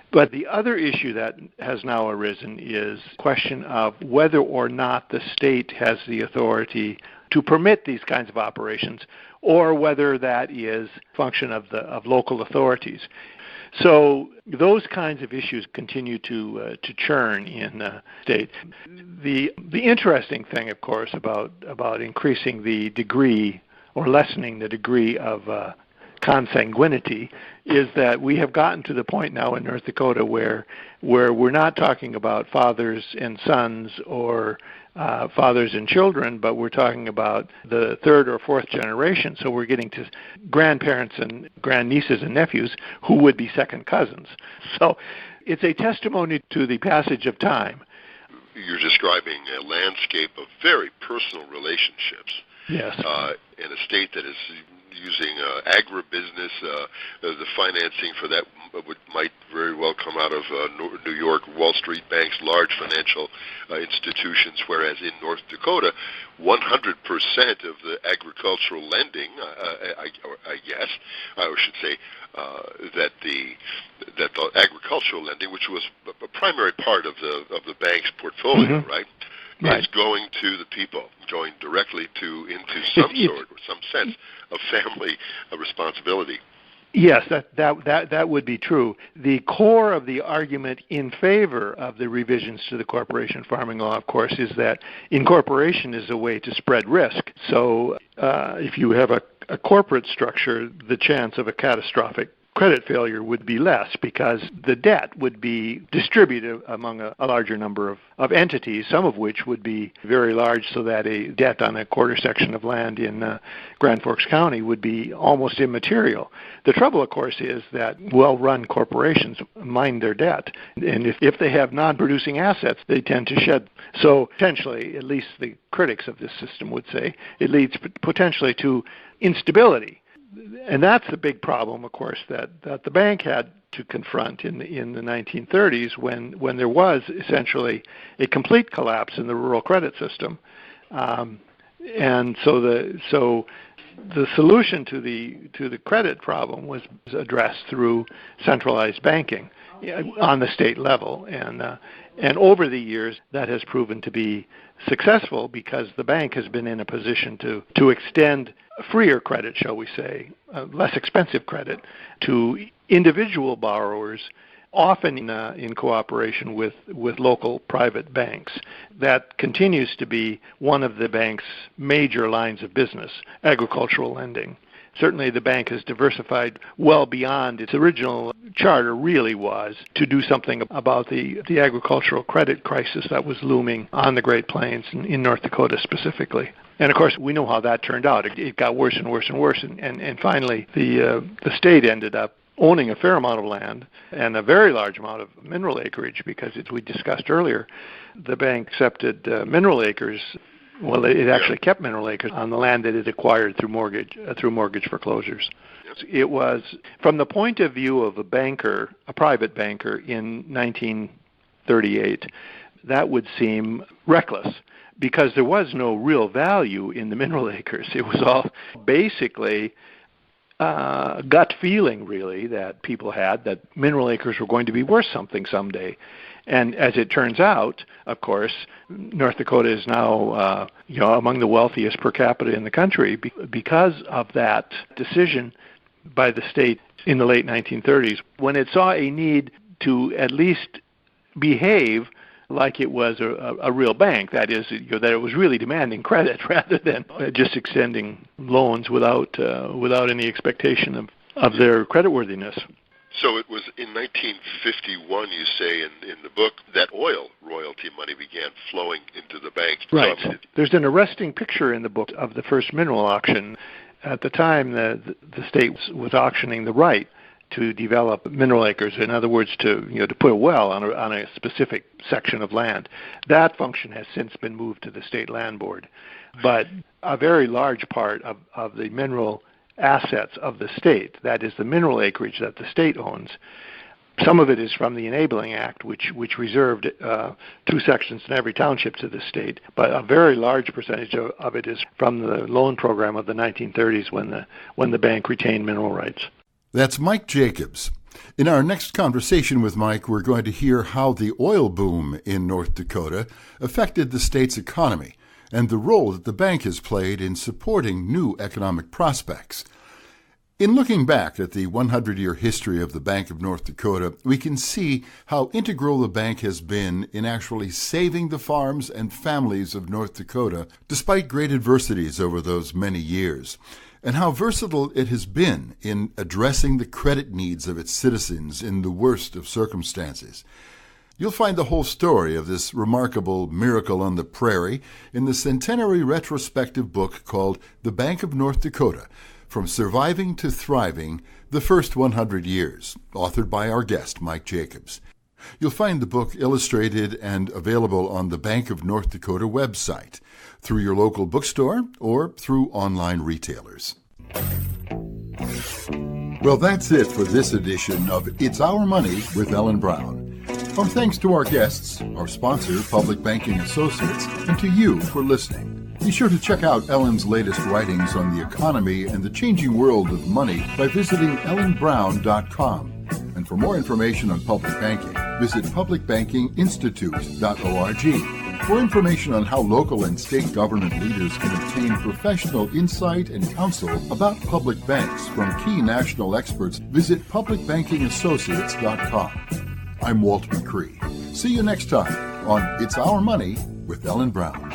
But the other issue that has now arisen is the question of whether or not the state has the authority to permit these kinds of operations, or whether that is a function of local authorities. So those kinds of issues continue to churn in the state. The interesting thing, of course, about increasing the degree or lessening the degree of consanguinity is that we have gotten to the point now in North Dakota where we're not talking about fathers and sons or fathers and children, but we're talking about the third or fourth generation. So we're getting to grandparents and grandnieces and nephews who would be second cousins. So it's a testimony to the passage of time. You're describing a landscape of very personal relationships. Yes. In a state that is using agribusiness, the financing for that might very well come out of New York Wall Street banks, large financial institutions, whereas in North Dakota, 100% of the agricultural lending, I guess, I should say, that the agricultural lending, which was a primary part of the bank's portfolio, right? Right. Is going to the people, going directly into some sort or some sense of family responsibility. Yes, that would be true. The core of the argument in favor of the revisions to the corporation farming law, of course, is that incorporation is a way to spread risk. So if you have a corporate structure, the chance of a catastrophic credit failure would be less because the debt would be distributed among a larger number of entities, some of which would be very large, so that a debt on a quarter section of land in Grand Forks County would be almost immaterial. The trouble, of course, is that well-run corporations mind their debt, and if they have non-producing assets, they tend to shed. So potentially, at least the critics of this system would say, it leads potentially to instability. And that's the big problem, of course, that the bank had to confront in the 1930s when there was essentially a complete collapse in the rural credit system. And so the solution to the credit problem was addressed through centralized banking on the state level. And over the years, that has proven to be successful because the bank has been in a position to extend freer credit, shall we say, less expensive credit, to individual borrowers, often in cooperation with local private banks. That continues to be one of the bank's major lines of business, agricultural lending. Certainly the bank has diversified well beyond its original charter really was to do something about the agricultural credit crisis that was looming on the Great Plains in North Dakota specifically. And, of course, we know how that turned out. It got worse and worse and worse. And finally, the state ended up owning a fair amount of land and a very large amount of mineral acreage because, as we discussed earlier, the bank accepted mineral acres. Well, it actually kept mineral acres on the land that it acquired through mortgage foreclosures. It was, from the point of view of a private banker in 1938, that would seem reckless because there was no real value in the mineral acres. It was all basically gut feeling, really, that people had that mineral acres were going to be worth something someday. And as it turns out, of course, North Dakota is now among the wealthiest per capita in the country because of that decision by the state in the late 1930s when it saw a need to at least behave like it was a real bank. That is, that it was really demanding credit rather than just extending loans without any expectation of their creditworthiness. So it was in 1951, you say in the book, that oil royalty money began flowing into the bank. Right. There's an arresting picture in the book of the first mineral auction. At the time, the state was auctioning the right to develop mineral acres. In other words, to put a well on a specific section of land. That function has since been moved to the state land board. But a very large part of the mineral assets of the state, that is the mineral acreage that the state owns, some of it is from the Enabling Act, which reserved 2 sections in every township to the state, but a very large percentage of it is from the loan program of the 1930s when the bank retained mineral rights. That's Mike Jacobs. In our next conversation with Mike, we're going to hear how the oil boom in North Dakota affected the state's economy and the role that the bank has played in supporting new economic prospects. In looking back at the 100-year history of the Bank of North Dakota, we can see how integral the bank has been in actually saving the farms and families of North Dakota despite great adversities over those many years, and how versatile it has been in addressing the credit needs of its citizens in the worst of circumstances. You'll find the whole story of this remarkable miracle on the prairie in the Centenary retrospective book called The Bank of North Dakota, From Surviving to Thriving, The First 100 Years, authored by our guest, Mike Jacobs. You'll find the book illustrated and available on the Bank of North Dakota website, through your local bookstore, or through online retailers. Well, that's it for this edition of It's Our Money with Ellen Brown. Our thanks to our guests, our sponsor, Public Banking Associates, and to you for listening. Be sure to check out Ellen's latest writings on the economy and the changing world of money by visiting ellenbrown.com. And for more information on public banking, visit publicbankinginstitute.org. For information on how local and state government leaders can obtain professional insight and counsel about public banks from key national experts, visit publicbankingassociates.com. I'm Walt McCree. See you next time on It's Our Money with Ellen Brown.